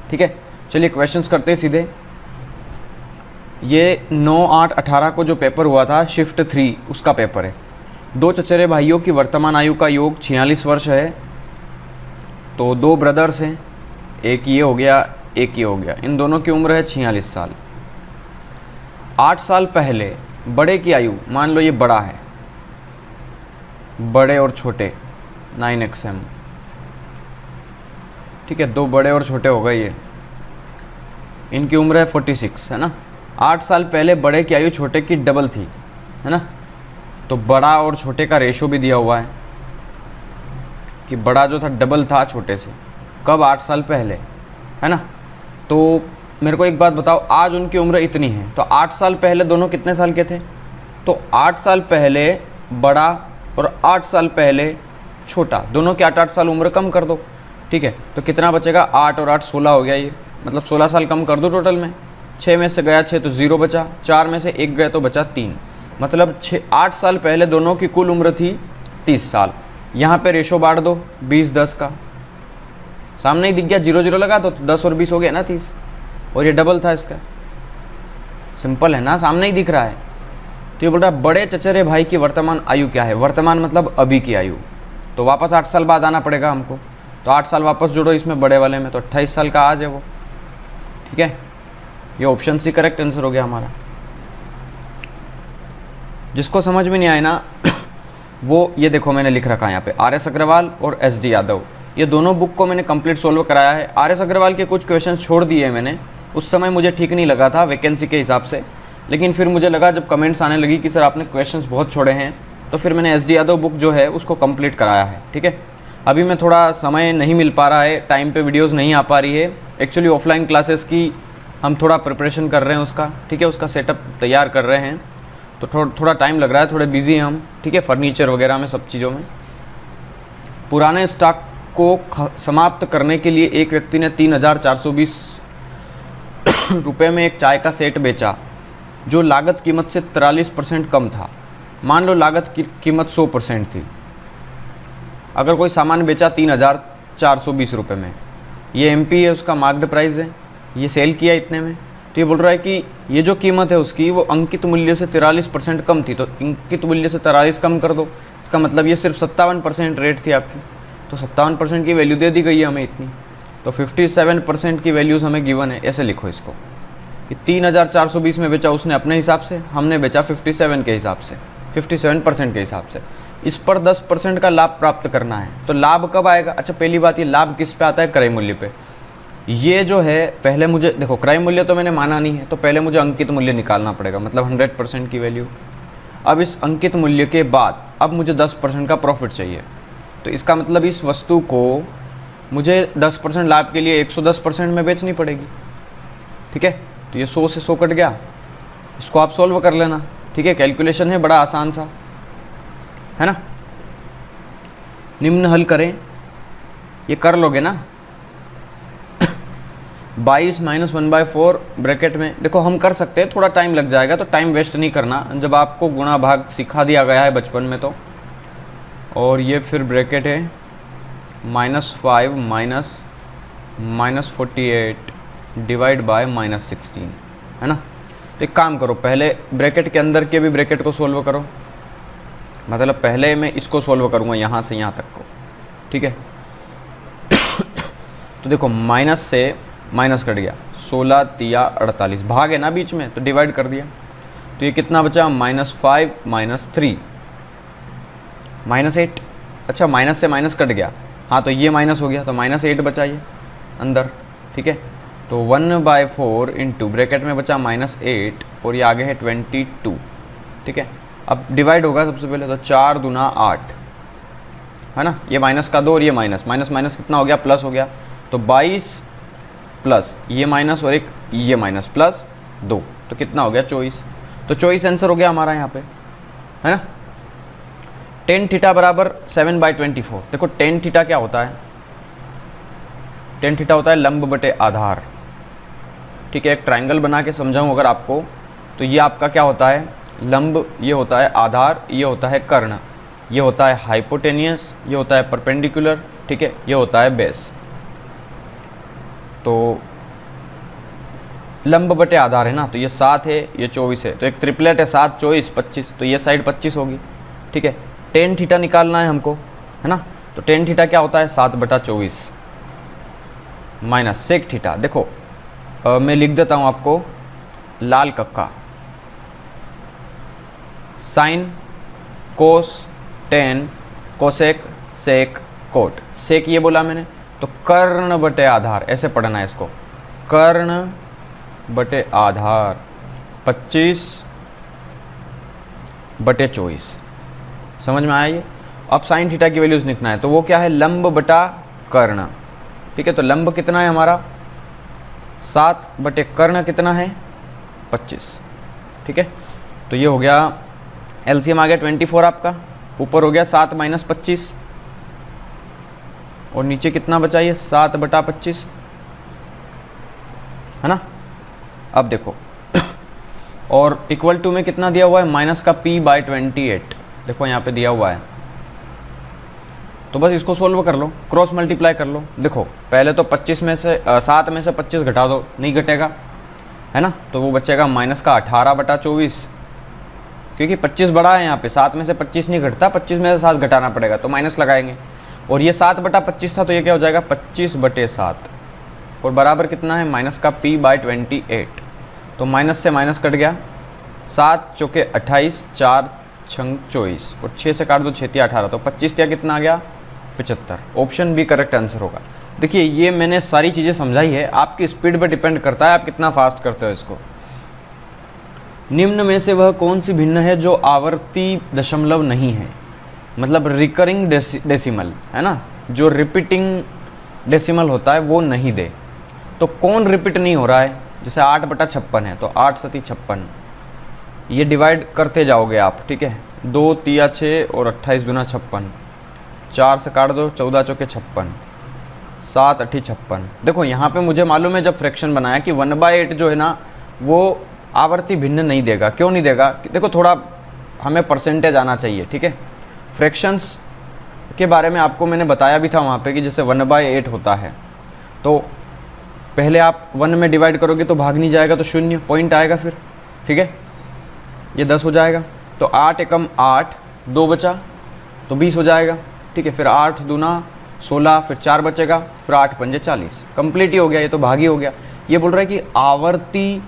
ठीक है, चलिए क्वेश्चंस करते हैं सीधे। ये 9/8/18 को जो पेपर हुआ था शिफ्ट 3 उसका पेपर है। दो चचेरे भाइयों की वर्तमान आयु का योग 46 वर्ष है। तो दो ब्रदर्स हैं, एक ये हो गया एक ये हो गया, इन दोनों की उम्र है 46 साल। 8 साल पहले बड़े की आयु, मान लो ये बड़ा है, बड़े और छोटे 9xm, ठीक है, दो बड़े और छोटे हो गए ये, इनकी उम्र है 46, है ना। 8 साल पहले बड़े की आयु छोटे की डबल थी, है ना। तो बड़ा और छोटे का रेशो भी दिया हुआ है कि बड़ा जो था डबल था छोटे से, कब? 8 साल पहले, है ना। तो मेरे को एक बात बताओ, आज उनकी उम्र इतनी है, तो 8 साल पहले दोनों कितने साल के थे? तो 8 साल पहले बड़ा और 8 साल पहले छोटा, दोनों के 8-8 साल उम्र कम कर दो, ठीक है। तो कितना बचेगा? 8 और 8 16 हो गया ये, मतलब 16 साल कम कर दो टोटल में। 6 में से गया 6 तो 0 बचा, 4 में से 1 गया तो बचा 3, मतलब 8 साल पहले दोनों की कुल उम्र थी 30 साल। यहाँ पे रेशो बांट दो 20-10 का, सामने ही दिख गया, 0-0 लगा दो तो 10 और 20 हो गया ना 30, और ये डबल था इसका। सिंपल है ना, सामने ही दिख रहा है। तो ये बोल रहा है बड़े चचेरे भाई की वर्तमान आयु क्या है? वर्तमान मतलब अभी की आयु, तो वापस 8 साल बाद आना पड़ेगा हमको। तो 8 साल वापस जोड़ो इसमें बड़े वाले में, तो 28 साल का आज है वो, ठीक है। ये ऑप्शन सी करेक्ट आंसर हो गया हमारा। जिसको समझ में नहीं आए ना वो ये देखो मैंने लिख रखा है यहाँ पे, RS अग्रवाल और SD यादव, ये दोनों बुक को मैंने कंप्लीट सोल्व कराया है। RS अग्रवाल के कुछ क्वेश्चंस छोड़ दिए मैंने, उस समय मुझे ठीक नहीं लगा था वैकेंसी के हिसाब से, लेकिन फिर मुझे लगा जब कमेंट्स आने लगी कि सर आपने क्वेश्चंस बहुत छोड़े हैं, तो फिर मैंने SD यादव बुक जो है उसको कंप्लीट कराया है, ठीक है। अभी मैं थोड़ा समय नहीं मिल पा रहा है, टाइम पे वीडियोस नहीं आ पा रही है। एक्चुअली ऑफलाइन क्लासेस की हम थोड़ा प्रिपरेशन कर रहे हैं उसका, ठीक है, उसका सेटअप तैयार कर रहे हैं, तो थोड़ा टाइम लग रहा है, थोड़े बिजी हैं हम, ठीक है, फर्नीचर वगैरह में, सब चीज़ों में। पुराने स्टॉक को समाप्त करने के लिए एक व्यक्ति ने 3,420 रुपये में एक चाय का सेट बेचा जो लागत कीमत से 43% कम था। मान लो लागत की कीमत 100% थी, अगर कोई सामान बेचा 3,420 रुपये में, ये MP है, उसका मार्क्ड प्राइस है, ये सेल किया इतने में, तो ये बोल रहा है कि ये जो कीमत है उसकी वो अंकित मूल्य से 43% कम थी, तो अंकित मूल्य से 43 कम कर दो, इसका मतलब ये सिर्फ 57% रेट थी आपकी, तो 57% की वैल्यू दे दी गई है हमें इतनी, तो 57% की वैल्यूज़ हमें गिवन है। ऐसे लिखो इसको कि 3,420 में बेचा उसने अपने हिसाब से, हमने बेचा 57 के हिसाब से, 57% के हिसाब से। इस पर 10% का लाभ प्राप्त करना है, तो लाभ कब आएगा? अच्छा पहली बात, ये लाभ किस पे आता है? क्रय मूल्य पे। ये जो है पहले मुझे देखो, क्रय मूल्य तो मैंने माना नहीं है, तो पहले मुझे अंकित मूल्य निकालना पड़ेगा, मतलब 100% की वैल्यू। अब इस अंकित मूल्य के बाद अब मुझे 10% का प्रॉफिट चाहिए, तो इसका मतलब इस वस्तु को मुझे 10% लाभ के लिए 110% में बेचनी पड़ेगी, ठीक है। तो ये 100 से 100 कट गया, इसको आप सॉल्व कर लेना, ठीक है, कैलकुलेशन है बड़ा आसान सा, है ना। निम्न हल करें, ये कर लोगे ना। 22 - 1/4 ब्रैकेट में, देखो हम कर सकते हैं, थोड़ा टाइम लग जाएगा, तो टाइम वेस्ट नहीं करना, जब आपको गुणा भाग सिखा दिया गया है बचपन में तो। और ये फिर ब्रैकेट है -5 - -48 डिवाइड बाय -16, है ना। तो एक काम करो, पहले ब्रैकेट के अंदर के भी ब्रैकेट को सोल्व करो, मतलब पहले मैं इसको सोल्व करूँगा यहाँ से यहाँ तक को, ठीक है। तो देखो माइनस से माइनस कट गया, 16 तिया 48, भाग है ना बीच में, तो डिवाइड कर दिया, तो ये कितना बचा? -5 - 3 -8। अच्छा माइनस से माइनस कट गया, हाँ तो ये माइनस हो गया, तो -8 बचा ये अंदर, ठीक है। तो 1/4 इंटू ब्रैकेट में बचा -8 और ये आगे है 22, ठीक है। अब डिवाइड होगा सबसे पहले, तो 4 दूना 8, है ना, ये माइनस का 2 और ये माइनस माइनस कितना हो गया? प्लस हो गया, तो 22 प्लस ये माइनस और एक ये माइनस प्लस 2, तो कितना हो गया? 24। तो 24 आंसर हो गया हमारा यहाँ पे, है ना। tan थीटा बराबर 7/24। देखो tan थीटा क्या होता है? tan थीटा होता है लंब बटे आधार, ठीक है। एक ट्रायंगल बना के समझाऊँ अगर आपको, तो ये आपका क्या होता है? लंब, ये होता है आधार, ये होता है कर्ण, ये होता है हाइपोटेनियस, ये होता है परपेंडिकुलर, ठीक है, ये होता है बेस। तो लंब बटे आधार है ना, तो ये 7 है, ये 24 है, तो एक ट्रिपलेट है 7 24 25, तो ये साइड 25 होगी। ठीक है, टेन थीटा निकालना है हमको, है ना। तो टेन थीटा क्या होता है 7/24 माइनस सेक थीटा। देखो मैं लिख देता हूँ आपको लाल कक्का, sine cos tan cosec sec cot. Sec ये बोला मैंने, तो कर्ण बटे आधार ऐसे पढ़ना है इसको, कर्ण बटे आधार 25/24। समझ में आया ये। अब साइन थीटा की वैल्यूज लिखना है, तो वो क्या है लंब बटा कर्ण। ठीक है, तो लंब कितना है हमारा 7 बटे कर्ण कितना है 25। ठीक है, तो ये हो गया एलसीएम आ गया 24 आपका, ऊपर हो गया 7 माइनस 25 और नीचे कितना बचा ये 7/25, है ना। अब देखो और इक्वल टू में कितना दिया हुआ है माइनस का p/28, देखो यहाँ पे दिया हुआ है। तो बस इसको सोल्व कर लो, क्रॉस मल्टीप्लाई कर लो। देखो पहले तो 25 में से 7 में से 25 घटा दो, नहीं घटेगा, है ना, तो वो बचेगा माइनस का 18/24, क्योंकि 25 बड़ा है यहाँ पे, 7 में से 25 नहीं घटता, 25 में से 7 घटाना पड़ेगा, तो माइनस लगाएंगे। और ये 7/25 था, तो ये क्या हो जाएगा 25/7 और बराबर कितना है माइनस का p/28। तो माइनस से माइनस कट गया, 7 चौके 28, 4 छंग 24 और 6 से काट दो 6 × 18, तो 25 क्या कितना आ गया 75। ऑप्शन बी करेक्ट आंसर होगा। देखिए ये मैंने सारी चीज़ें समझाई है, आपकी स्पीड पे डिपेंड करता है आप कितना फास्ट करते हो इसको। निम्न में से वह कौन सी भिन्न है जो आवर्ती दशमलव नहीं है, मतलब रिकरिंग डेसिमल, है ना, जो रिपीटिंग डेसिमल होता है वो नहीं दे। तो कौन रिपीट नहीं हो रहा है, जैसे 8/56 है, तो 8 सती 56, ये डिवाइड करते जाओगे आप। ठीक है, 2 × 6 और 28 × 56, 4 से काट दो 14 चौके 56, 7 × 8 56। देखो यहाँ पे मुझे मालूम है जब फ्रैक्शन बनाया कि 1/8 जो है ना वो आवर्ती भिन्न नहीं देगा। क्यों नहीं देगा, देखो थोड़ा हमें परसेंटेज आना चाहिए। ठीक है, फ्रैक्शंस के बारे में आपको मैंने बताया भी था वहाँ पे कि जैसे 1/8 होता है, तो पहले आप 1 में डिवाइड करोगे तो भाग नहीं जाएगा, तो 0 पॉइंट आएगा फिर। ठीक है, ये 10 हो जाएगा, तो 8 एकम 8, 2 बचा तो 20 हो जाएगा। ठीक है, फिर 8 दूना 16, फिर 4 बचेगा, फिर 8 पंजे 40, कंप्लीट ही हो गया, ये तो भागी हो गया। ये बोल रहा है कि आवर्ती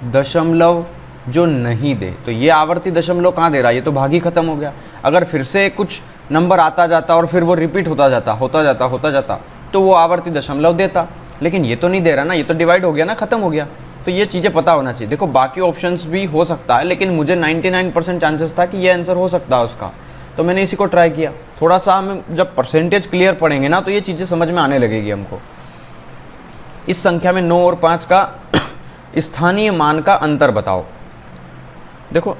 दशमलव जो नहीं दे, तो ये आवर्ती दशमलव कहाँ दे रहा है, ये तो भागी खत्म हो गया। अगर फिर से कुछ नंबर आता जाता और फिर वो रिपीट होता जाता तो वो आवर्ती दशमलव देता, लेकिन ये तो नहीं दे रहा ना, ये तो डिवाइड हो गया ना, खत्म हो गया। तो ये चीज़ें पता होना चाहिए। देखो बाकी ऑप्शंस भी हो सकता है, लेकिन मुझे 99% चांसेस था कि ये आंसर हो सकता है उसका, तो मैंने इसी को ट्राई किया। थोड़ा सा हम जब परसेंटेज क्लियर पढ़ेंगे ना तो ये चीज़ें समझ में आने लगेगी हमको। इस संख्या में 9 और 5 का स्थानीय मान का अंतर बताओ। देखो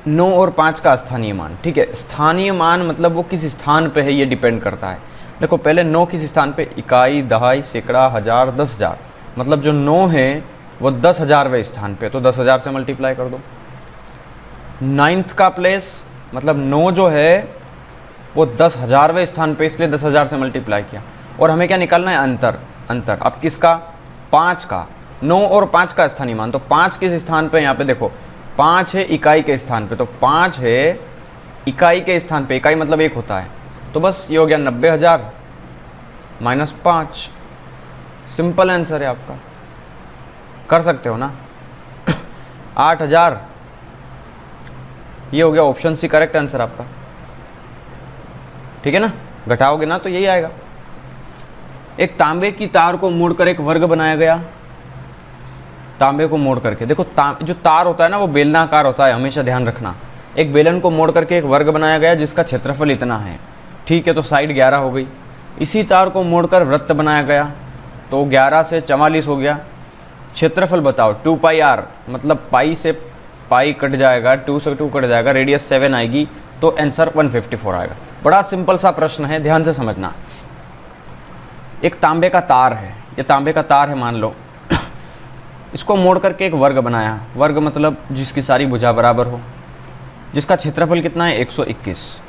9 और 5 का स्थानीय मान, ठीक है, स्थानीय मान मतलब वो किस स्थान पे है ये डिपेंड करता है। देखो पहले 9 किस स्थान पे, इकाई, दहाई, सैकड़ा, हजार, 10,000, मतलब जो 9 है वो 10,000वें स्थान पे, तो 10,000 से मल्टीप्लाई कर दो। 9th का प्लेस मतलब 9 जो है वो 10,000वें स्थान पे, इसलिए 10,000 से मल्टीप्लाई किया। और हमें क्या निकालना है, अंतर। अब किसका, 5 का। 9 और 5 का स्थानीय मान, तो 5 किस स्थान पे, यहाँ पे देखो 5 है इकाई के स्थान पे, तो 5 है इकाई के स्थान पे, इकाई मतलब 1 होता है, तो बस ये हो गया 90,000 माइनस 5। सिंपल आंसर है आपका, कर सकते हो ना। 8,000, ये हो गया ऑप्शन सी करेक्ट आंसर आपका। ठीक है ना, घटाओगे ना तो यही आएगा। एक तांबे की तार को मोड़कर एक वर्ग बनाया गया, तांबे को मोड़ करके, देखो जो तार होता है ना वो बेलनाकार होता है, हमेशा ध्यान रखना। एक बेलन को मोड़ करके एक वर्ग बनाया गया जिसका क्षेत्रफल इतना है, ठीक है, तो साइड 11 हो गई। इसी तार को मोड़कर वृत्त बनाया गया, तो 11 से 44 हो गया। क्षेत्रफल बताओ, 2πr, मतलब पाई से पाई कट जाएगा, 2 से 2 कट जाएगा, रेडियस 7 आएगी, तो आंसर 154 आएगा। बड़ा सिंपल सा प्रश्न है, ध्यान से समझना। एक तांबे का तार है, ये तांबे का तार है मान लो, इसको मोड़ करके एक वर्ग बनाया। वर्ग मतलब जिसकी सारी भुजा बराबर हो, जिसका क्षेत्रफल कितना है 121।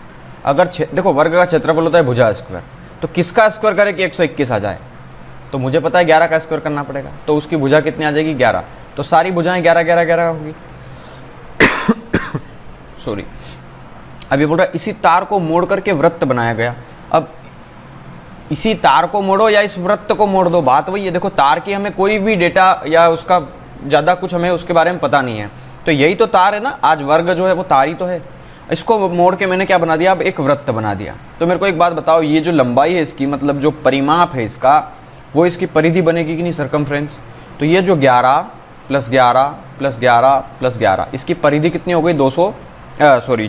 अगर देखो वर्ग का क्षेत्रफल होता है भुजा स्क्वायर, तो किसका स्क्वायर करे कि 121 आ जाए, तो मुझे पता है 11 का स्क्वायर करना पड़ेगा, तो उसकी भुजा कितनी आ जाएगी 11, तो सारी भुजाएं 11 11 11 होगी। सॉरी, अब ये बोल रहा है इसी तार को मोड़ करके वृत्त बनाया गया। अब इसी तार को मोड़ो या इस वृत्त को मोड़ दो, बात वही है। देखो तार की हमें कोई भी डेटा या उसका ज़्यादा कुछ हमें उसके बारे में पता नहीं है, तो यही तो तार है ना, आज वर्ग जो है वो तार ही तो है। इसको मोड़ के मैंने क्या बना दिया, अब एक वृत्त बना दिया। तो मेरे को एक बात बताओ, ये जो लंबाई है इसकी, मतलब जो परिमाप है इसका, वो इसकी परिधि बनेगी कि नहीं, सर्कमफ्रेंस। तो ये जो 11 + 11 + 11 + 11, इसकी परिधि कितनी हो गई, 44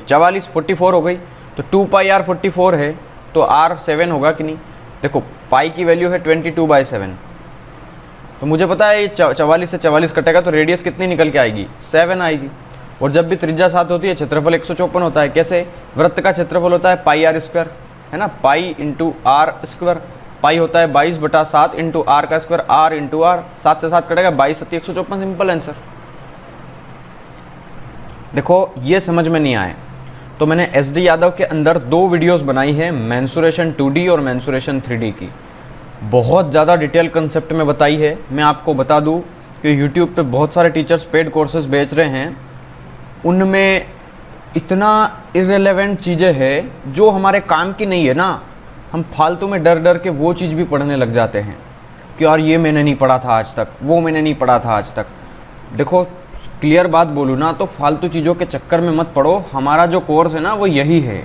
44 हो गई। तो 2πr 44 है, तो r 7 होगा कि नहीं। देखो पाई की वैल्यू है 22/7, तो मुझे पता है ये 44 से 44 कटेगा तो रेडियस कितनी निकल के आएगी, 7 आएगी। और जब भी त्रिज्या 7 होती है क्षेत्रफल 154 होता है। कैसे, वृत्त का क्षेत्रफल होता है πr², है ना, पाई × r²। पाई होता है 22/7 × r², r × r, 7 से 7 कटेगा, 22 7 154, सिंपल आंसर। देखो ये समझ में नहीं आए तो मैंने SD यादव के अंदर 2 वीडियोस बनाई है, मेंसुरेशन 2D और मेंसुरेशन 3D की। बहुत ज़्यादा डिटेल कंसेप्ट में बताई है। मैं आपको बता दूं कि YouTube पे बहुत सारे टीचर्स पेड कोर्सेज बेच रहे हैं, उनमें इतना इर्रेलेवेंट चीज़ें हैं जो हमारे काम की नहीं है ना। हम फालतू में डर डर के वो चीज़ भी पढ़ने लग जाते हैं कि यार ये मैंने नहीं पढ़ा था आज तक, वो मैंने नहीं पढ़ा था आज तक। देखो क्लियर बात बोलूँ ना, तो फालतू चीज़ों के चक्कर में मत पड़ो। हमारा जो कोर्स है ना वो यही है,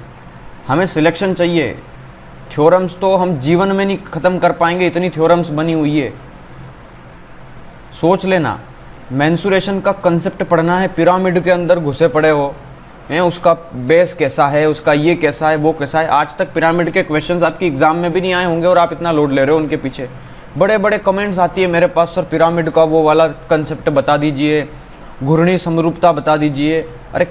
हमें सिलेक्शन चाहिए। थ्योरम्स तो हम जीवन में नहीं ख़त्म कर पाएंगे, इतनी थ्योरम्स बनी हुई है। सोच लेना, मेंसुरेशन का कंसेप्ट पढ़ना है, पिरामिड के अंदर घुसे पड़े हो हैं, उसका बेस कैसा है, उसका ये कैसा है, वो कैसा है। आज तक पिरामिड के क्वेश्चंस आपकी एग्जाम में भी नहीं आए होंगे और आप इतना लोड ले रहे हो उनके पीछे। बड़े बड़े कमेंट्स आती है मेरे पास, सर पिरामिड का वो वाला कंसेप्ट बता दीजिए, घूर्णी समरूपता बता दीजिए। अरे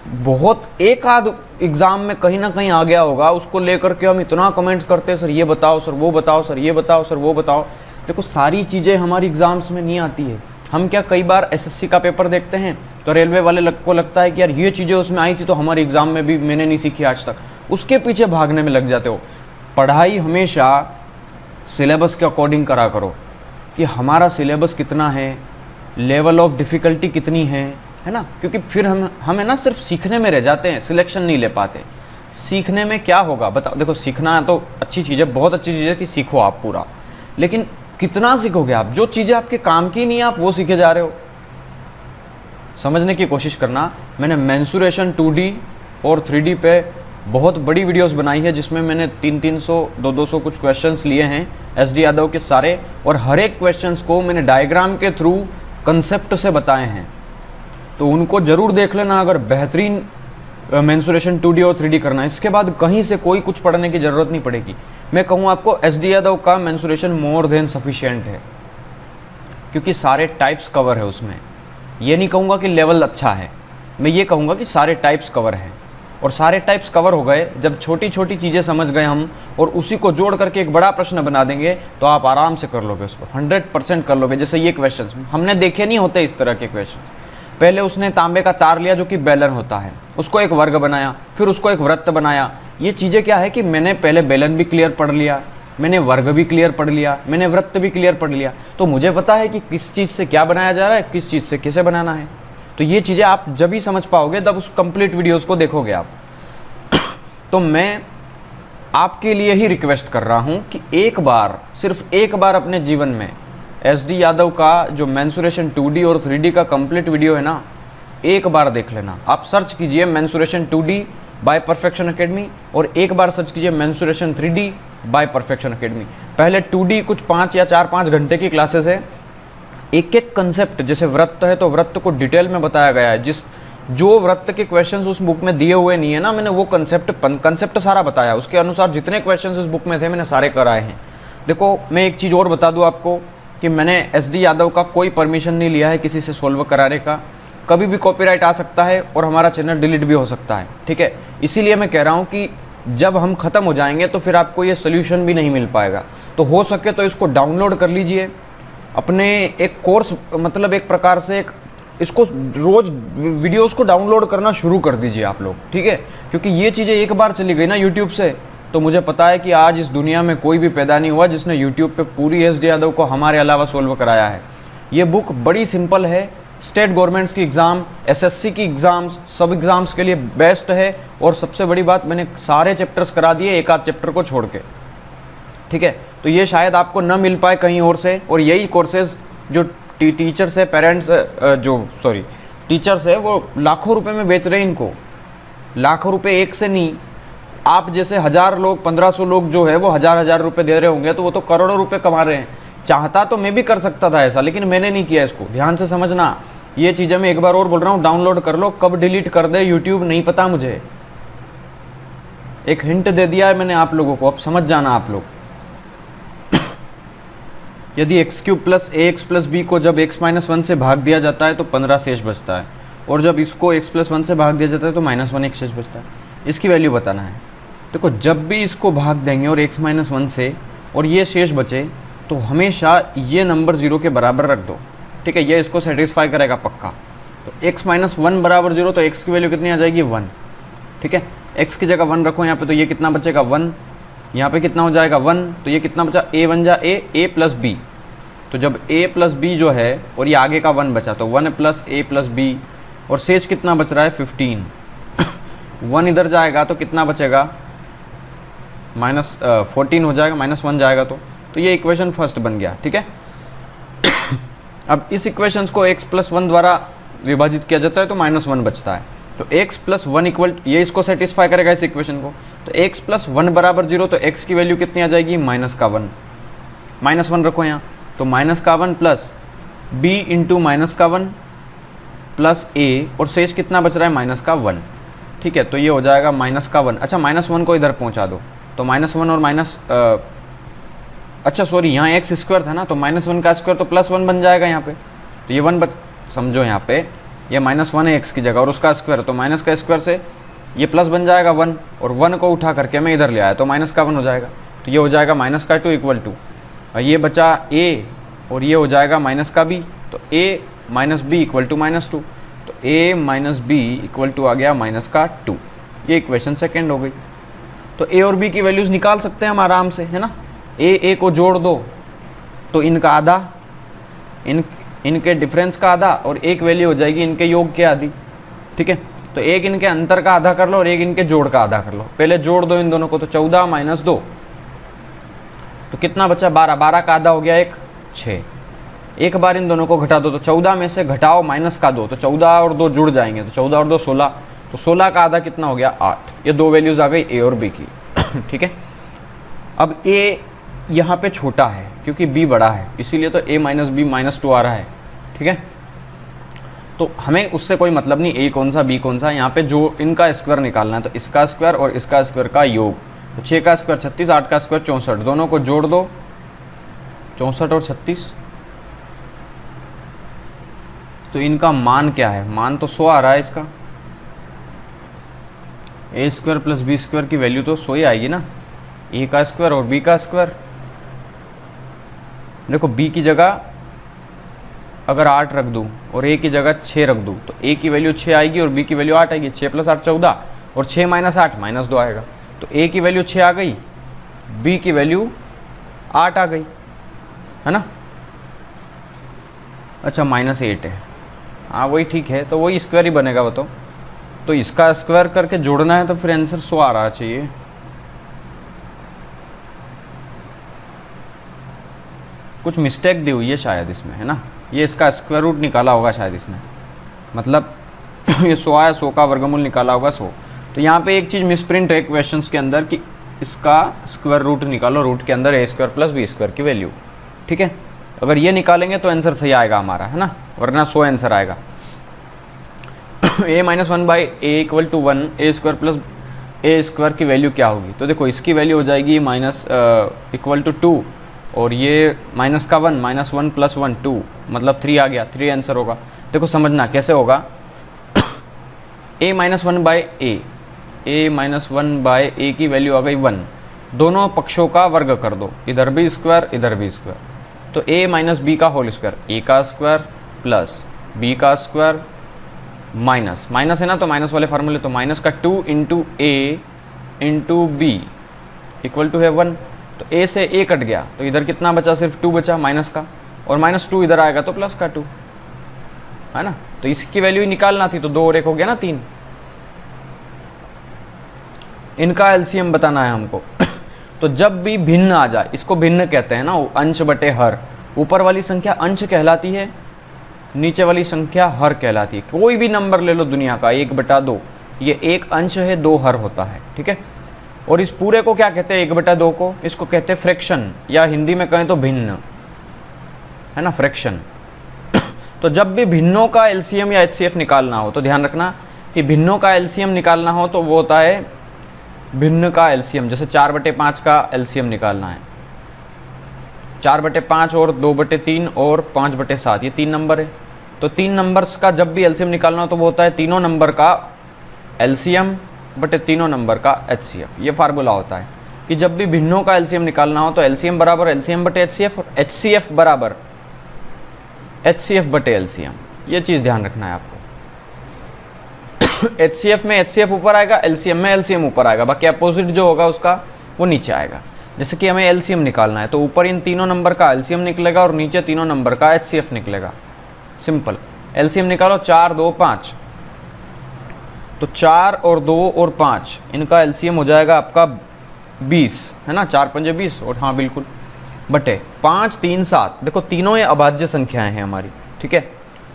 बहुत एक आध एग्ज़ाम में कहीं ना कहीं आ गया होगा, उसको लेकर के हम इतना कमेंट्स करते हैं, सर ये बताओ, सर वो बताओ, सर ये बताओ, सर वो बताओ। देखो सारी चीज़ें हमारी एग्ज़ाम्स में नहीं आती है। हम क्या कई बार SSC का पेपर देखते हैं तो रेलवे वाले को लगता है कि यार ये चीज़ें उसमें आई थी तो हमारे एग्ज़ाम में भी मैंने नहीं सीखी आज तक, उसके पीछे भागने में लग जाते हो। पढ़ाई हमेशा सिलेबस के अकॉर्डिंग करा करो कि हमारा सिलेबस कितना है, लेवल ऑफ डिफ़िकल्टी कितनी है ना। क्योंकि फिर हमें ना सिर्फ सीखने में रह जाते हैं, सिलेक्शन नहीं ले पाते। सीखने में क्या होगा बताओ। देखो सीखना तो अच्छी चीज़ है, बहुत अच्छी चीज़ है कि सीखो आप पूरा, लेकिन कितना सीखोगे आप। जो चीज़ें आपके काम की नहीं है आप वो सीखे जा रहे हो। समझने की कोशिश करना। मैंने मेंसुरेशन 2D और 3D पे बहुत बड़ी वीडियोस बनाई है, जिसमें मैंने 300 200 कुछ क्वेश्चंस लिए हैं SD यादव के सारे, और हर एक क्वेश्चंस को मैंने डायग्राम के थ्रू कंसेप्ट से बताए हैं। तो उनको ज़रूर देख लेना अगर बेहतरीन मेंसुरेशन 2D और 3D करना है। इसके बाद कहीं से कोई कुछ पढ़ने की ज़रूरत नहीं पड़ेगी। मैं कहूँ आपको SD यादव का मेंसुरेशन मोर देन सफिशिएंट है, क्योंकि सारे टाइप्स कवर है उसमें। ये नहीं कहूँगा कि लेवल अच्छा है, मैं ये कहूँगा कि सारे टाइप्स कवर हैं। और सारे टाइप्स कवर हो गए जब छोटी छोटी चीज़ें समझ गए हम, और उसी को जोड़ करके एक बड़ा प्रश्न बना देंगे, तो आप आराम से कर लोगे उसको, 100% कर लोगे। जैसे ये क्वेश्चंस हमने देखे नहीं होते इस तरह के क्वेश्चन। पहले उसने तांबे का तार लिया जो कि बेलन होता है, उसको एक वर्ग बनाया, फिर उसको एक वृत्त बनाया। ये चीज़ें क्या है कि मैंने पहले बेलन भी क्लियर पढ़ लिया, मैंने वर्ग भी क्लियर पढ़ लिया, मैंने वृत्त भी क्लियर पढ़ लिया, तो मुझे पता है कि किस चीज़ से क्या बनाया जा रहा है, किस चीज़ से किसे बनाना है। तो ये चीज़ें आप जब भी समझ पाओगे तब उस कंप्लीट वीडियोस को देखोगे आप। तो मैं आपके लिए ही रिक्वेस्ट कर रहा हूँ कि एक बार, सिर्फ एक बार अपने जीवन में SD यादव का जो मेंसुरेशन 2D और 3D का कंप्लीट वीडियो है ना, एक बार देख लेना। आप सर्च कीजिए mensuration 2D bye perfection academy, और एक बार सर्च कीजिए mensuration 3D by perfection academy. पहले 2D कुछ 5 या 4-5 घंटे की क्लासेस है, एक एक कंसेप्ट, जैसे वृत्त है तो वृत्त को डिटेल में बताया गया है। जो वृत्त के क्वेश्चंस उस बुक में दिए हुए नहीं है ना, मैंने वो कंसेप्ट सारा बताया, उसके अनुसार जितने क्वेश्चंस उस बुक में थे मैंने सारे कराए हैं। देखो मैं एक चीज़ और बता दूं आपको कि मैंने SD यादव का कोई परमिशन नहीं लिया है किसी से सॉल्व कराने का। कभी भी कॉपीराइट आ सकता है और हमारा चैनल डिलीट भी हो सकता है, ठीक है। इसीलिए मैं कह रहा हूँ कि जब हम ख़त्म हो जाएंगे तो फिर आपको ये सोल्यूशन भी नहीं मिल पाएगा। तो हो सके तो इसको डाउनलोड कर लीजिए, अपने एक कोर्स, मतलब एक प्रकार से एक इसको रोज़ वीडियोस को डाउनलोड करना शुरू कर दीजिए आप लोग, ठीक है। क्योंकि ये चीज़ें एक बार चली गई ना यूट्यूब से, तो मुझे पता है कि आज इस दुनिया में कोई भी पैदा नहीं हुआ जिसने यूट्यूब पे पूरी एस.डी. यादव को हमारे अलावा सोल्व कराया है। ये बुक बड़ी सिंपल है, स्टेट गवर्नमेंट्स की एग्ज़ाम, एसएससी की एग्ज़ाम्स, सब एग्ज़ाम्स के लिए बेस्ट है। और सबसे बड़ी बात, मैंने सारे चैप्टर्स करा दिए एक आध चैप्टर को छोड़ के, ठीक है। तो ये शायद आपको न मिल पाए कहीं और से, और यही कोर्सेज जो टीचर्स है, पेरेंट्स टीचर्स है, वो लाखों रुपए में बेच रहे हैं इनको। लाखों रुपए एक से नहीं, आप जैसे 1000 लोग 1500 लोग जो है वो 1000 रुपए दे रहे होंगे, तो वो तो करोड़ों रुपए कमा रहे हैं। चाहता तो मैं भी कर सकता था ऐसा, लेकिन मैंने नहीं किया। इसको ध्यान से समझना, ये चीज़ें मैं एक बार और बोल रहा हूँ, डाउनलोड कर लो। कब डिलीट कर दे यूट्यूब नहीं पता मुझे, एक हिंट दे दिया है मैंने आप लोगों को, अब समझ जाना आप लोग। यदि x³ plus ax plus b को जब x-1 से भाग दिया जाता है तो 15 शेष बचता है, और जब इसको x+1 से भाग दिया जाता है तो -1 एक शेष बचता है। इसकी वैल्यू बताना है। देखो, जब भी इसको भाग देंगे और x-1 से और ये शेष बचे, तो हमेशा ये नंबर 0 के बराबर रख दो, ठीक है। ये इसको सेटिस्फाई करेगा पक्का। तो x-1 बराबर 0, तो x की वैल्यू कितनी आ जाएगी 1, ठीक है। x की जगह 1 रखो यहाँ पे, तो ये कितना बचेगा 1, यहाँ पे कितना हो जाएगा 1, तो ये कितना बचा, a बन जा a प्लस b। तो जब a प्लस बी जो है और ये आगे का 1 बचा, तो 1 प्लस a प्लस b, और शेष कितना बच रहा है 15। 1 इधर जाएगा तो कितना बचेगा, -14 हो जाएगा, -1 जाएगा। तो ये इक्वेशन फर्स्ट बन गया, ठीक है। अब इस इक्वेशंस को x+1 द्वारा विभाजित किया जाता है तो -1 बचता है। तो x+1 इक्वल, ये इसको सेटिस्फाई करेगा इस इक्वेशन को। तो x+1 बराबर 0, तो x की वैल्यू कितनी आ जाएगी -1, -1 रखो यहाँ। तो -1 plus b into -1 plus a, और शेष कितना बच रहा है -1, ठीक है। तो ये हो जाएगा -1। अच्छा, -1 को इधर पहुँचा दो, तो -1 और अच्छा सॉरी, यहाँ x² था ना, तो -1 का स्क्वायर तो +1 बन जाएगा यहाँ पे। तो ये 1 समझो यहाँ पे, ये -1 है x की जगह और उसका स्क्वायर, तो माइनस का स्क्वायर से ये प्लस बन जाएगा 1, और 1 को उठा करके मैं इधर ले आया तो -1 हो जाएगा। तो ये हो जाएगा -2 इक्वल टू, और ये बचा a, और ये हो जाएगा -b, तो a minus b equal to -2, तो a minus b equal to आ गया -2। ये इक्वेशन सेकेंड हो गई। तो a और b की वैल्यूज़ निकाल सकते हैं हम आराम से, है ना। a को जोड़ दो तो इनका आधा, इनके डिफरेंस का आधा, और एक वैल्यू हो जाएगी इनके योग के आधी, ठीक है। तो एक इनके अंतर का आधा कर लो और एक इनके जोड़ का आधा कर लो। पहले जोड़ दो इन दोनों को, तो 14 माइनस 2, तो कितना बचा 12, 12 का आधा हो गया 6। एक बार इन दोनों को घटा दो, तो 14 में से घटाओ -2, तो 14 और 2 जुड़ जाएंगे, तो 14 और 2 16, तो 16 का आधा कितना हो गया 8। ये दो वैल्यूज़ आ गई a और b की, ठीक है। अब a यहाँ पे छोटा है क्योंकि b बड़ा है, इसीलिए तो a माइनस b -2 आ रहा है, ठीक है। तो हमें उससे कोई मतलब नहीं a कौन सा b कौन सा, यहाँ पे जो इनका स्क्वायर निकालना है, तो इसका स्क्वायर और इसका स्क्वायर का योग। तो 6 का स्क्वायर 36, 8 का स्क्वायर 64, दोनों को जोड़ दो, 64 और 36, तो इनका मान क्या है, मान तो 100 आ रहा है इसका। a² प्लस b² की वैल्यू तो 100 ही आएगी ना, a का स्क्वायर और b का स्क्वायर। देखो b की जगह अगर 8 रख दूँ और a की जगह 6 रख दूँ, तो a की वैल्यू 6 आएगी और b की वैल्यू 8 आएगी। 6 + 8 14, और 6 - 8 -2 आएगा। तो a की वैल्यू 6 आ गई, b की वैल्यू 8 आ गई, है ना। अच्छा -8 है, हाँ वही ठीक है, तो वही स्क्वायर ही बनेगा वो तो इसका स्क्वायर करके जोड़ना है, तो फिर आंसर 100 आ रहा चाहिए। कुछ मिस्टेक दी हुई है शायद इसमें, है ना। ये इसका स्क्वायर रूट निकाला होगा शायद इसने, मतलब ये 100 आया, 100 का वर्गमूल निकाला होगा 100। तो यहाँ पे एक चीज़ मिसप्रिंट है क्वेश्चंस के अंदर कि इसका स्क्वायर रूट निकालो, रूट के अंदर a² प्लस b² की वैल्यू, ठीक है। अगर ये निकालेंगे तो आंसर सही आएगा हमारा, है ना, वरना 100 आंसर आएगा। a - 1/a equal to 1, a² plus a² की वैल्यू क्या होगी, तो देखो इसकी वैल्यू हो जाएगी इक्वल टू 2, और ये -1 -1 + 1 2, मतलब 3 आ गया, 3 आंसर होगा। देखो समझना कैसे होगा, a - 1/a, a - 1/a की वैल्यू आ गई 1, दोनों पक्षों का वर्ग कर दो, इधर भी स्क्वायर इधर भी स्क्वायर, तो a माइनस b का होल स्क्वायर, a का स्क्वायर प्लस b का स्क्वायर माइनस है ना, तो माइनस वाले फार्मूले, तो -2 × a × b इक्वल टू है 1, तो a से a कट गया तो इधर कितना बचा, सिर्फ 2 बचा माइनस का, और -2 इधर आएगा तो प्लस का 2 है ना। तो इसकी वैल्यू ही निकालना थी, तो 2 और 1 हो गया ना 3। इनका एलसीएम बताना है हमको। तो जब भी भिन्न आ जाए, इसको भिन्न कहते हैं ना, अंश बटे हर। ऊपर वाली संख्या अंश कहलाती है, नीचे वाली संख्या हर कहलाती है। कोई भी नंबर ले लो दुनिया का, 1/2, ये एक अंश है, 2 हर होता है, ठीक है। और इस पूरे को क्या कहते हैं, 1/2 को, इसको कहते हैं फ्रैक्शन, या हिंदी में कहें तो भिन्न, है ना, फ्रैक्शन। तो जब भी भिन्नों का एलसीएम या एचसीएफ निकालना हो तो ध्यान रखना कि भिन्नों का एलसीएम निकालना हो तो वो होता है भिन्न का एलसीएम। जैसे 4/5 का एलसीएम निकालना है, 4/5 और 2/3 और 5/7, ये 3 नंबर है। तो 3 नंबर्स का जब भी एलसीएम निकालना हो तो वो होता है तीनों नंबर का एलसीएम बटे तीनों नंबर का एचसीएफ। ये फार्मूला होता है कि जब भी भिन्नों का एलसीएम निकालना हो तो एलसीएम बराबर एलसीएम बटे एचसीएफ, और एचसीएफ बराबर एचसीएफ बटे एलसीएम। ये चीज़ ध्यान रखना है आपको। एचसीएफ में एचसीएफ ऊपर आएगा, एलसीएम में एलसीएम ऊपर आएगा, बाकी अपोजिट जो होगा उसका वो नीचे आएगा। जैसे कि हमें एलसीएम निकालना है तो ऊपर इन तीनों नंबर का एलसीएम निकलेगा और नीचे तीनों नंबर का एचसीएफ निकलेगा। सिंपल। एलसीएम निकालो, 4, 2, 5, तो 4 और 2 और 5 इनका एलसीएम हो जाएगा आपका 20, है ना, 4 पंजे 20, और हाँ बिल्कुल, बटे 5, 3, 7। देखो तीनों ये अभाज्य संख्याएं हैं हमारी, ठीक है।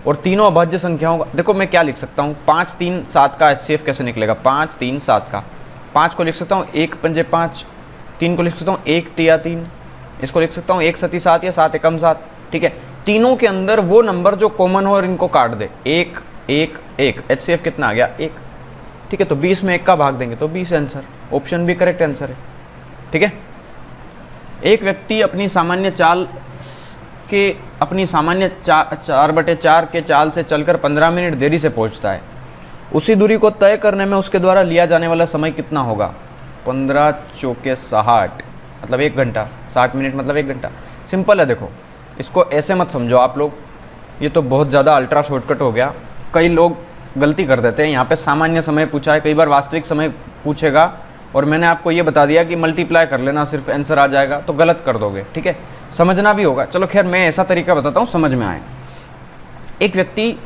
और तीनों अभाज्य संख्याओं का देखो मैं क्या लिख सकता हूँ, 5, 3, 7 का एचसीएफ कैसे निकलेगा, 5, 3, 7 का, 5 को लिख सकता हूँ 1 पंजे 5, 3 को लिख सकता हूँ 1 तिया 3, इसको लिख सकता हूँ 1 सती 7 या 7 एकम 7, ठीक है। तीनों के अंदर वो नंबर जो कॉमन हो और इनको काट दे, 1, 1, 1, एचसीएफ कितना आ गया, 1, ठीक है। तो 20 में 1 का भाग देंगे तो 20 आंसर, ऑप्शन भी करेक्ट आंसर है, ठीक है। एक व्यक्ति अपनी सामान्य चाल के 4/4 के चाल से चलकर 15 मिनट देरी से पहुंचता है। उसी दूरी को तय करने में उसके द्वारा लिया जाने वाला समय कितना होगा, 15 चौके 60 मतलब 1 घंटा, 60 मिनट मतलब 1 घंटा। सिंपल है, देखो इसको ऐसे मत समझो आप लोग, ये तो बहुत ज़्यादा अल्ट्रा शॉर्टकट हो गया। कई लोग गलती कर देते हैं, यहाँ पे सामान्य समय पूछा है, कई बार वास्तविक समय पूछेगा और मैंने आपको ये बता दिया कि मल्टीप्लाई कर लेना सिर्फ आंसर आ जाएगा, तो गलत कर दोगे, ठीक है। समझना भी होगा। चलो खैर मैं ऐसा तरीका बताता हूँ समझ में आए। एक व्यक्ति,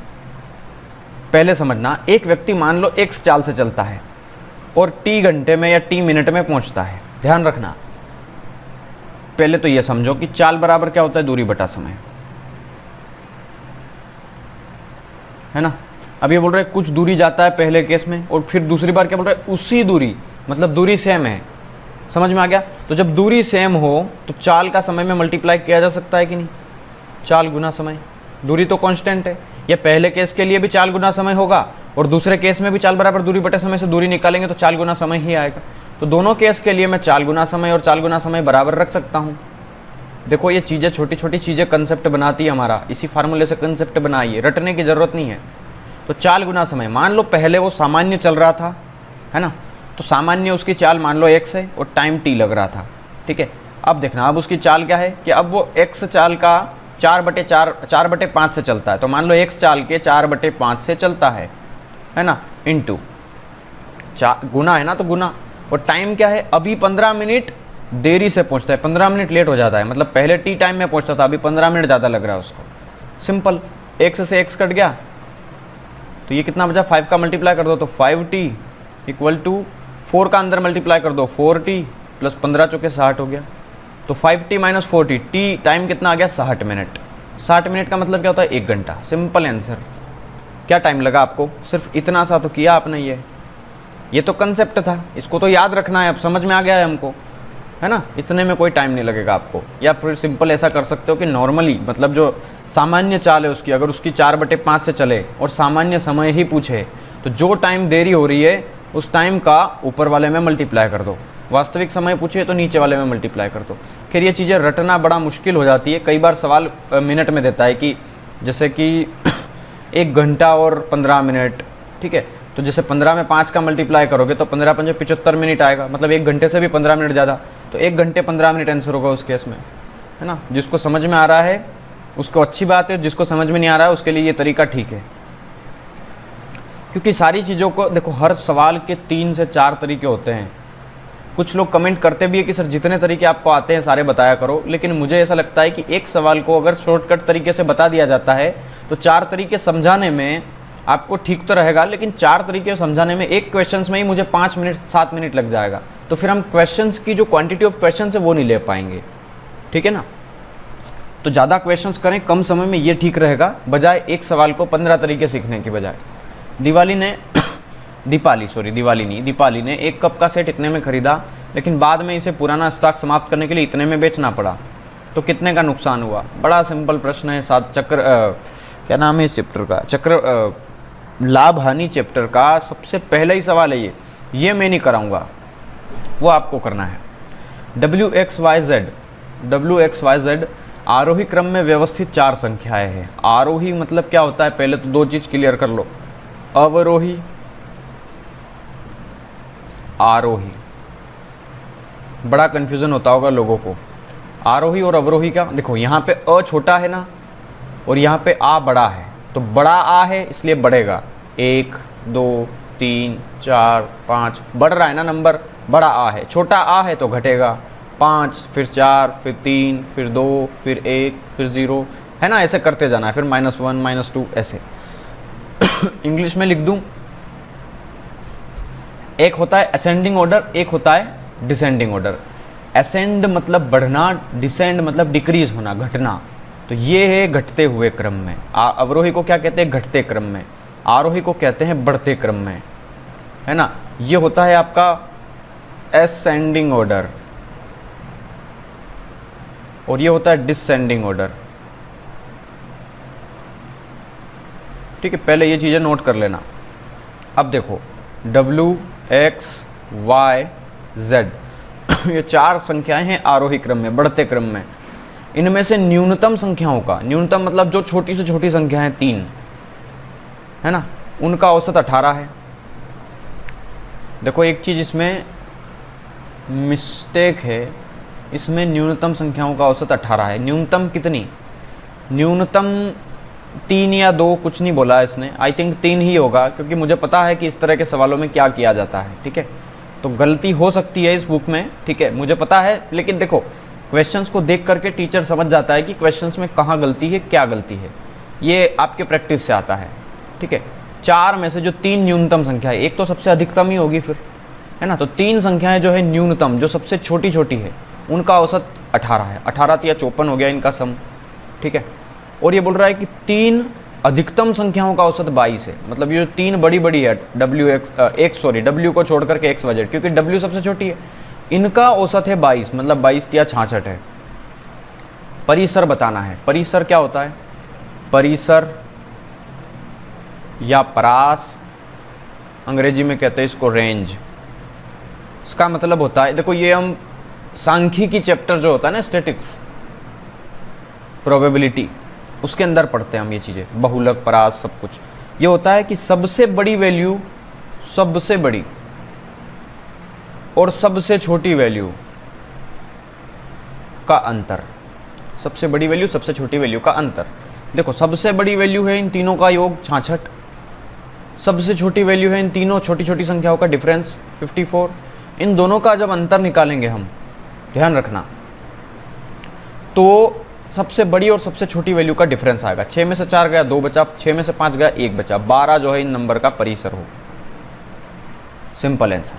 पहले समझना, एक व्यक्ति मान लो x चाल से चलता है और t घंटे में या t मिनट में पहुँचता है। ध्यान रखना, पहले तो ये समझो कि चाल बराबर क्या होता है, दूरी बटा समय, है ना। अब ये बोल रहे हैं कुछ दूरी जाता है पहले केस में, और फिर दूसरी बार क्या बोल रहे हैं, उसी दूरी, मतलब दूरी सेम है। समझ में आ गया। तो जब दूरी सेम हो तो चाल का समय में मल्टीप्लाई किया जा सकता है कि नहीं, चाल गुना समय, दूरी तो कांस्टेंट है। ये पहले केस के लिए भी चाल गुना समय होगा और दूसरे केस में भी चाल बराबर दूरी बटे समय से दूरी निकालेंगे तो चाल गुना समय ही आएगा। तो दोनों केस के लिए मैं चाल गुना समय और चाल गुना समय बराबर रख सकता हूँ। देखो ये चीज़ें, छोटी छोटी चीज़ें कंसेप्ट बनाती है हमारा, इसी फार्मूले से कंसेप्ट बनाइए, रटने की ज़रूरत नहीं है। तो चाल गुना समय, मान लो पहले वो सामान्य चल रहा था, है ना, तो सामान्य उसकी चाल मान लो x है और टाइम t लग रहा था, ठीक है। अब देखना, अब उसकी चाल क्या है कि अब वो x चाल का 4/5 से चलता है, तो मान लो x चाल के 4/5 से चलता है ना, इंटू गुना है ना, तो गुना, और टाइम क्या है, अभी 15 मिनट देरी से पहुंचता है, 15 मिनट लेट हो जाता है, मतलब पहले t टाइम में पहुंचता था, अभी 15 मिनट ज़्यादा लग रहा है उसको। सिंपल, x से x कट गया तो ये कितना बचा, 5 का मल्टीप्लाई कर दो तो 5t इक्वल टू 4 का अंदर मल्टीप्लाई कर दो 4t प्लस 15 चौके 60 हो गया, तो 5t minus 4t, t time कितना आ गया, 60 मिनट। 60 मिनट का मतलब क्या होता है, 1 घंटा। Simple answer. क्या टाइम लगा आपको, सिर्फ इतना सा तो किया आपने। ये तो कंसेप्ट था, इसको तो याद रखना है। अब समझ में आ गया है हमको, है ना, इतने में कोई टाइम नहीं लगेगा आपको। या फिर सिंपल ऐसा कर सकते हो कि नॉर्मली, मतलब जो सामान्य चाल है उसकी, अगर उसकी 4/5 से चले और सामान्य समय ही पूछे तो जो टाइम देरी हो रही है उस टाइम का ऊपर वाले में मल्टीप्लाई कर दो, वास्तविक समय पूछे तो नीचे वाले में मल्टीप्लाई कर दो। फिर ये चीज़ें रटना बड़ा मुश्किल हो जाती है। कई बार सवाल मिनट में देता है कि जैसे कि 1 घंटा और 15 मिनट, ठीक है, तो जैसे 15 में 5 का मल्टीप्लाई करोगे तो 15 पंजे 75 मिनट आएगा, मतलब 1 घंटे से भी 15 मिनट ज़्यादा, तो 1 घंटे 15 मिनट आंसर होगा उस केस में, है ना। जिसको समझ में आ रहा है उसको अच्छी बात है, जिसको समझ में नहीं आ रहा है उसके लिए ये तरीका ठीक है। क्योंकि सारी चीज़ों को देखो, हर सवाल के 3 से 4 तरीके होते हैं, कुछ लोग कमेंट करते भी है कि सर जितने तरीके आपको आते हैं सारे बताया करो, लेकिन मुझे ऐसा लगता है कि एक सवाल को अगर शॉर्टकट तरीके से बता दिया जाता है तो 4 तरीके समझाने में आपको ठीक तो रहेगा, लेकिन 4 तरीके समझाने में एक क्वेश्चंस में ही मुझे 5 मिनट 7 मिनट लग जाएगा, तो फिर हम क्वेश्चंस की जो क्वांटिटी ऑफ क्वेश्चन है वो नहीं ले पाएंगे, ठीक है ना। तो ज़्यादा क्वेश्चंस करें कम समय में, ये ठीक रहेगा, बजाय एक सवाल को 15 तरीके सीखने की बजाय। दीपाली ने 1 कप का सेट इतने में ख़रीदा, लेकिन बाद में इसे पुराना स्टॉक समाप्त करने के लिए इतने में बेचना पड़ा, तो कितने का नुकसान हुआ। बड़ा सिंपल प्रश्न है। क्या नाम है इस चैप्टर का, लाभ हानि चैप्टर का सबसे पहला ही सवाल है ये मैं नहीं कराऊंगा, वो आपको करना है। WXYZ आरोही क्रम में व्यवस्थित 4 संख्याएं हैं। आरोही मतलब क्या होता है, पहले तो 2 चीज़ क्लियर कर लो, अवरोही आरोही। बड़ा कन्फ्यूज़न होता होगा लोगों को आरोही और अवरोही का। देखो यहाँ पे अ छोटा है ना, और यहाँ पे आ बड़ा है, तो बड़ा आ है इसलिए बढ़ेगा, 1 2 3 4 5 बढ़ रहा है ना नंबर, बड़ा आ है। छोटा आ है तो घटेगा, 5 फिर 4 फिर 3 फिर 2 फिर 1 फिर 0, है ना, ऐसे करते जाना है, फिर -1 -2 ऐसे। इंग्लिश में लिख दूं, एक होता है असेंडिंग ऑर्डर, एक होता है डिसेंडिंग ऑर्डर। असेंड मतलब बढ़ना, डिसेंड मतलब डिक्रीज होना, घटना, तो ये है घटते हुए क्रम में। अवरोही को क्या कहते हैं, घटते क्रम में। आरोही को कहते हैं बढ़ते क्रम में, है ना। ये होता है आपका असेंडिंग ऑर्डर, और ये होता है डिसेंडिंग ऑर्डर, ठीक है। पहले ये चीज़ें नोट कर लेना। अब देखो WXYZ ये 4 संख्याएं हैं आरोही क्रम में, बढ़ते क्रम में। इनमें से न्यूनतम संख्याओं का, न्यूनतम मतलब जो छोटी से छोटी संख्या है 3, है ना, उनका औसत 18 है। देखो एक चीज़ इसमें मिस्टेक है, इसमें न्यूनतम संख्याओं का औसत 18 है। न्यूनतम कितनी, न्यूनतम 3 या 2 कुछ नहीं बोला है इसने, आई थिंक 3 ही होगा, क्योंकि मुझे पता है कि इस तरह के सवालों में क्या किया जाता है, ठीक है। तो गलती हो सकती है इस बुक में, ठीक है, मुझे पता है, लेकिन देखो क्वेश्चंस को देख करके टीचर समझ जाता है कि क्वेश्चंस में कहाँ गलती है, क्या गलती है, ये आपके प्रैक्टिस से आता है, ठीक है। 4 में से जो 3 न्यूनतम संख्या है, एक तो सबसे अधिकतम ही होगी फिर, है ना, तो 3 संख्याएं जो है न्यूनतम, जो सबसे छोटी छोटी है, उनका औसत 18 है। 18 या 54 हो गया इनका सम, ठीक है। और ये बोल रहा है कि 3 अधिकतम संख्याओं का औसत 22 है, मतलब ये जो 3 बड़ी बड़ी है W को छोड़ करके XYZ, क्योंकि W सबसे छोटी है, इनका औसत है 22, मतलब 22 या 66 है। परिसर बताना है। परिसर क्या होता है, परिसर या परास, अंग्रेजी में कहते हैं इसको रेंज। इसका मतलब होता है, देखो ये हम सांख्यिकी चैप्टर जो होता है ना, स्टैटिक्स, प्रोबेबिलिटी, उसके अंदर पढ़ते हैं हम ये चीज़ें, बहुलक, परास, सब कुछ। ये होता है कि सबसे बड़ी वैल्यू, सबसे बड़ी और सबसे छोटी वैल्यू का अंतर, सबसे बड़ी वैल्यू सबसे छोटी वैल्यू का अंतर। देखो सबसे बड़ी वैल्यू है इन तीनों का योग 66, सबसे छोटी वैल्यू है इन तीनों छोटी छोटी संख्याओं का डिफरेंस 54। इन दोनों का जब अंतर निकालेंगे हम, ध्यान रखना, तो सबसे बड़ी और सबसे छोटी वैल्यू का डिफरेंस आएगा। 6 में से 4 गया 2 बचा, 6 में से 5 गया 1 बचा, 12 जो है इन नंबर का परिसर हो। सिंपल आंसर,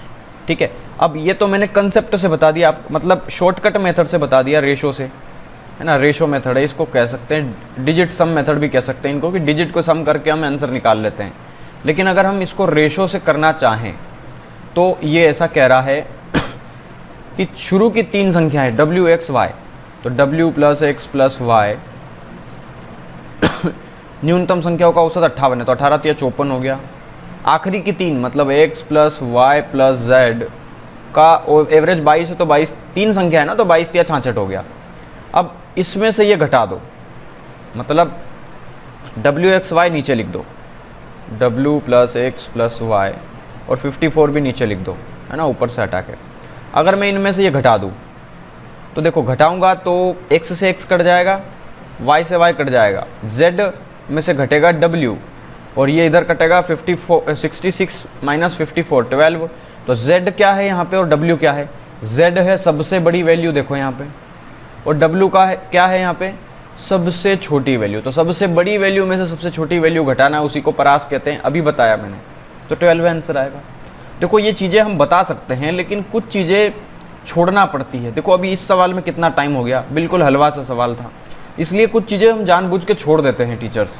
ठीक है। अब ये तो मैंने कंसेप्ट से बता दिया, आप मतलब शॉर्टकट मेथड से बता दिया, रेशो से, है ना, रेशो मेथड है, इसको कह सकते हैं डिजिट सम मेथड भी कह सकते हैं इनको, कि डिजिट को सम करके हम आंसर निकाल लेते हैं। लेकिन अगर हम इसको रेशो से करना चाहें तो ये ऐसा कह रहा है कि शुरू की 3 संख्याएं WXY, तो W + X + Y, न्यूनतम संख्याओं का औसत 58 है, तो 18 या 54 हो गया। आखिरी की 3 मतलब X + Y + Z का एवरेज 22 है, तो 22 3 संख्या है ना, तो 22 या 66 हो गया। अब इसमें से ये घटा दो, मतलब WXY नीचे लिख दो, W + X + Y, और 54 भी नीचे लिख दो, है ना, ऊपर से हटा के। अगर मैं इनमें से ये घटा दूँ तो देखो घटाऊंगा तो X से X कट जाएगा, Y से Y कट जाएगा, Z में से घटेगा W, और ये इधर कटेगा 66 - 54 12। तो Z क्या है यहाँ पे और W क्या है, Z है सबसे बड़ी वैल्यू देखो यहाँ पे, और W का है क्या है यहाँ पे, सबसे छोटी वैल्यू। तो सबसे बड़ी वैल्यू में से सबसे छोटी वैल्यू घटाना, उसी को परास कहते हैं, अभी बताया मैंने। तो 12 आंसर आएगा। देखो ये चीज़ें हम बता सकते हैं, लेकिन कुछ चीज़ें छोड़ना पड़ती है। देखो अभी इस सवाल में कितना टाइम हो गया, बिल्कुल हलवा सा सवाल था, इसलिए कुछ चीज़ें हम जानबूझ के छोड़ देते हैं टीचर्स।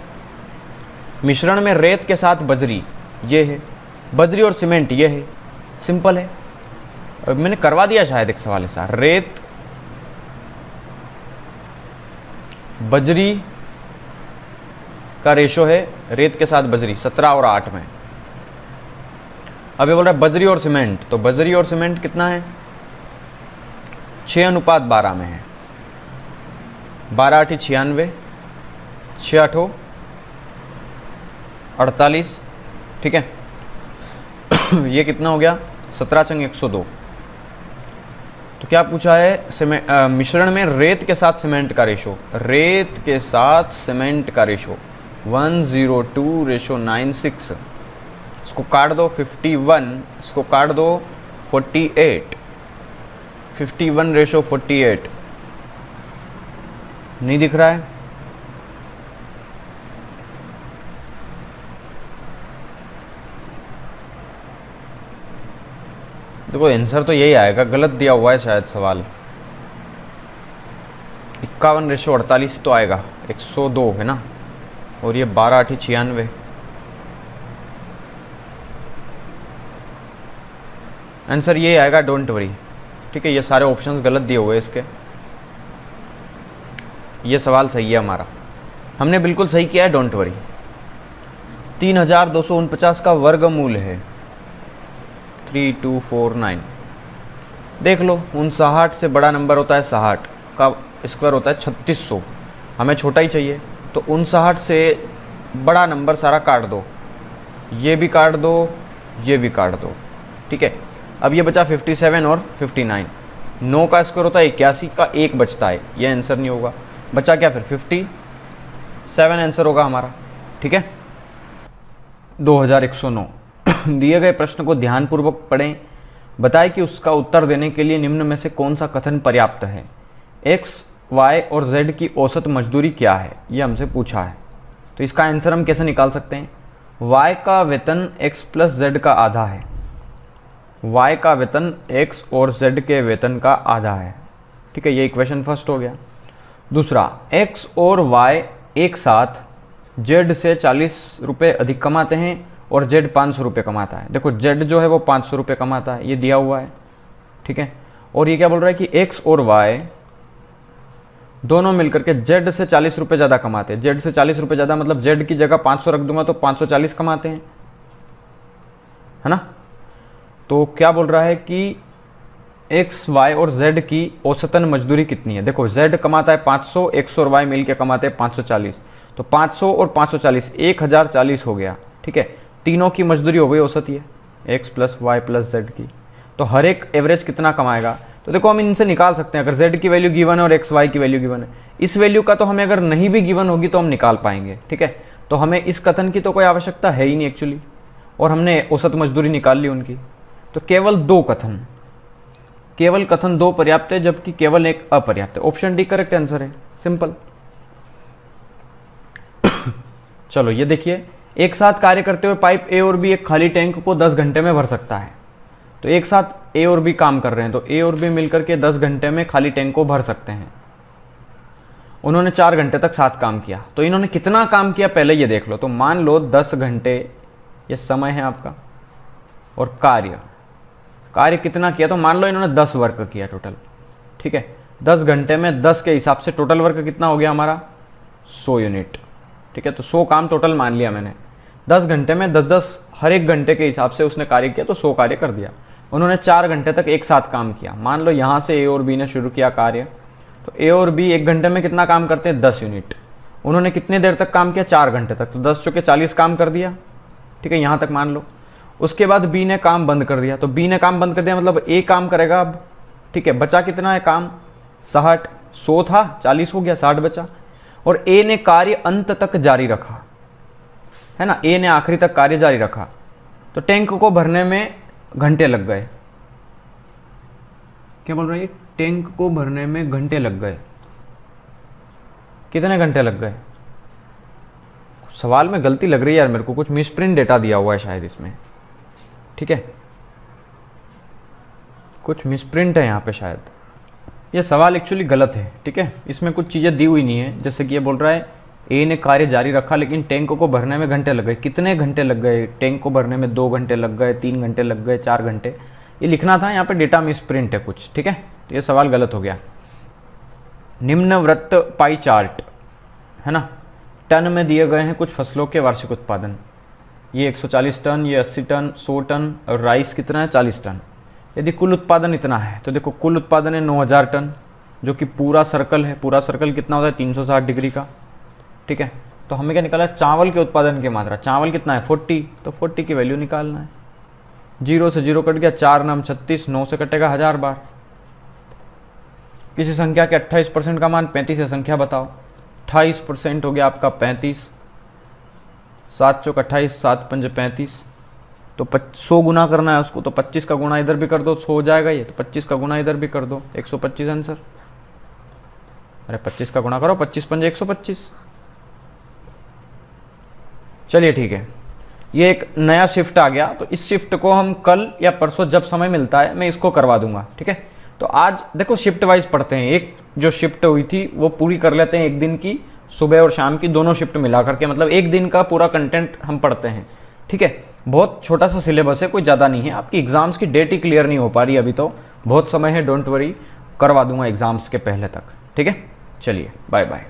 मिश्रण में रेत के साथ बजरी, ये है, बजरी और सीमेंट ये है, सिंपल है। मैंने करवा दिया शायद एक सवाल ऐसा, रेत बजरी का रेशो है, रेत के साथ बजरी 17 और 8 में। अब ये बोल रहा है बजरी और सीमेंट, तो बजरी और सीमेंट कितना है, 6:12 में है। 12 8 96, 6 8 48, ठीक है। ये कितना हो गया, 17 × 102। तो क्या पूछा है, मिश्रण में रेत के साथ सीमेंट का रेशो, रेत के साथ सीमेंट का रेशो 1:2:96। इसको काट दो 51, इसको काट दो 48, 51:48 नहीं दिख रहा है। देखो आंसर तो यही आएगा, गलत दिया हुआ है शायद सवाल। 51:48 तो आएगा, 102 है ना, और ये 12 8 96। आंसर ये आएगा, डोंट वरी, ठीक है। ये सारे ऑप्शंस गलत दिए हुए हैं इसके, ये सवाल सही है हमारा, हमने बिल्कुल सही किया है, डोंट वरी। 3249 का वर्गमूल है 3249। देख लो, 59 से बड़ा नंबर होता है 60 का स्क्वायर होता है 3600, हमें छोटा ही चाहिए, तो 59 से बड़ा नंबर सारा काट दो, ये भी काट दो, ये भी काट दो, ठीक है। अब ये बचा 57 और 59। 9 का स्क्वायर होता है 81 का, 1 बचता है, ये आंसर नहीं होगा। बचा क्या फिर, 57 आंसर होगा हमारा, ठीक है। 2109। दिए गए प्रश्न को ध्यानपूर्वक पढ़ें, बताएं कि उसका उत्तर देने के लिए निम्न में से कौन सा कथन पर्याप्त है। x, y और z की औसत मजदूरी क्या है, ये हमसे पूछा है। तो इसका आंसर हम कैसे निकाल सकते हैं, y का वेतन x + z का आधा है, y का वेतन x और z के वेतन का आधा है, ठीक है। ये इक्वेशन फर्स्ट हो गया। दूसरा, x और y एक साथ z से 40 रुपये अधिक कमाते हैं और z 500 रुपये कमाता है। देखो z जो है वो 500 रुपये कमाता है, ये दिया हुआ है, ठीक है। और ये क्या बोल रहा है कि x और y दोनों मिलकर के z से 40 रुपये ज़्यादा कमाते हैं। z से 40 रुपये ज़्यादा मतलब z की जगह 500 रख दूंगा तो 540 कमाते हैं, है ना। तो क्या बोल रहा है कि x, y और z की औसतन मजदूरी कितनी है। देखो z कमाता है 500, x और y मिल के कमाते हैं 540, तो 500 और 540 1040 हो गया, ठीक है। तीनों की मजदूरी हो गई औसत, ये x + y + z की। तो हर एक एवरेज कितना कमाएगा, तो देखो हम इनसे निकाल सकते हैं। अगर z की वैल्यू गिवन है और x, y की वैल्यू गिवन है, इस वैल्यू का तो हमें अगर नहीं भी गिवन होगी तो हम निकाल पाएंगे, ठीक है। तो हमें इस कथन की तो कोई आवश्यकता है ही नहीं एक्चुअली, और हमने औसत मजदूरी निकाल ली उनकी। तो केवल दो कथन 2 पर्याप्त है, जबकि केवल 1 अपर्याप्त है। ऑप्शन डी करेक्ट आंसर है, सिंपल। चलो ये देखिए, एक साथ कार्य करते हुए पाइप ए और बी एक खाली टैंक को 10 घंटे में भर सकता है। तो एक साथ ए और बी काम कर रहे हैं, तो ए और बी मिलकर के 10 घंटे में खाली टैंक को भर सकते हैं। उन्होंने 4 घंटे तक साथ काम किया, तो इन्होंने कितना काम किया पहले ये देख लो। तो मान लो 10 घंटे ये समय है आपका, और कार्य कितना किया, तो मान लो इन्होंने 10 वर्क किया टोटल, ठीक है। 10 घंटे में 10 के हिसाब से टोटल वर्क कितना हो गया हमारा, 100 यूनिट, ठीक है। तो 100 काम टोटल मान लिया मैंने। 10 घंटे में 10-10 हर एक घंटे के हिसाब से उसने कार्य किया, तो 100 कार्य कर दिया। उन्होंने 4 घंटे तक एक साथ काम किया। मान लो यहाँ से ए और बी ने शुरू किया कार्य, तो ए और बी एक घंटे में कितना काम करते हैं, 10 यूनिट। उन्होंने कितने देर तक काम किया, 4 घंटे तक, तो 10 चौके 40 काम कर दिया, ठीक है, यहाँ तक मान लो। उसके बाद बी ने काम बंद कर दिया, तो बी ने काम बंद कर दिया मतलब ए काम करेगा अब, ठीक है। बचा कितना है काम, 60, 100 था 40 हो गया, 60 बचा। और ए ने कार्य अंत तक जारी रखा, है ना, ए ने आखिरी तक कार्य जारी रखा, तो टैंक को भरने में घंटे लग गए, क्या बोल रहा है, टैंक को भरने में घंटे लग गए। कितने घंटे लग गए? सवाल में गलती लग रही है यार मेरे को, कुछ मिसप्रिंट डेटा दिया हुआ है शायद इसमें, ठीक है, कुछ मिसप्रिंट है यहाँ पे शायद। ये सवाल एक्चुअली गलत है, ठीक है, इसमें कुछ चीज़ें दी हुई नहीं है। जैसे कि ये बोल रहा है ए ने कार्य जारी रखा लेकिन टैंक को भरने में घंटे लग गए। कितने घंटे लग गए? टैंक को भरने में 2 घंटे लग गए, 3 घंटे लग गए, 4 घंटे, ये लिखना था। यहाँ पे डेटा मिसप्रिंट है कुछ, ठीक है, तो ये सवाल गलत हो गया। निम्नवृत्त पाई चार्ट है ना, टन में दिए गए हैं कुछ फसलों के वार्षिक उत्पादन। ये 140 टन, ये 80 टन, 100 टन, और राइस कितना है? 40 टन। यदि कुल उत्पादन इतना है तो देखो कुल उत्पादन है 9000 टन, जो कि पूरा सर्कल है। पूरा सर्कल कितना होता है? 360 डिग्री का, ठीक है। तो हमें क्या निकाला है? चावल के उत्पादन की मात्रा। चावल कितना है? 40, तो 40 की वैल्यू निकालना है। 0 से 0 कट गया, 4 नाम 36, 9 से कटेगा 1000 बार। किसी संख्या के 28% का मान 35 है, संख्या बताओ। 28% हो गया आपका 35, 7 चौक 28, 7 पंजे 35, तो 100 गुना करना है उसको, तो 25 का गुना इधर भी कर दो, 100 हो जाएगा ये, तो 25 का गुना इधर भी कर दो, 125 आंसर। अरे 25 का गुना करो, 25 पंजे 125। चलिए ठीक है, ये एक नया शिफ्ट आ गया, तो इस शिफ्ट को हम कल या परसों जब समय मिलता है मैं इसको करवा दूंगा, ठीक है। तो आज देखो शिफ्ट वाइज पढ़ते हैं। एक जो शिफ्ट हुई थी वो पूरी कर लेते हैं, एक दिन की, सुबह और शाम की दोनों शिफ्ट मिला करके, मतलब एक दिन का पूरा कंटेंट हम पढ़ते हैं, ठीक है। बहुत छोटा सा सिलेबस है, कोई ज़्यादा नहीं है। आपकी एग्जाम्स की डेट ही क्लियर नहीं हो पा रही अभी, तो बहुत समय है, डोंट वरी, करवा दूंगा एग्जाम्स के पहले तक, ठीक है। चलिए बाय बाय।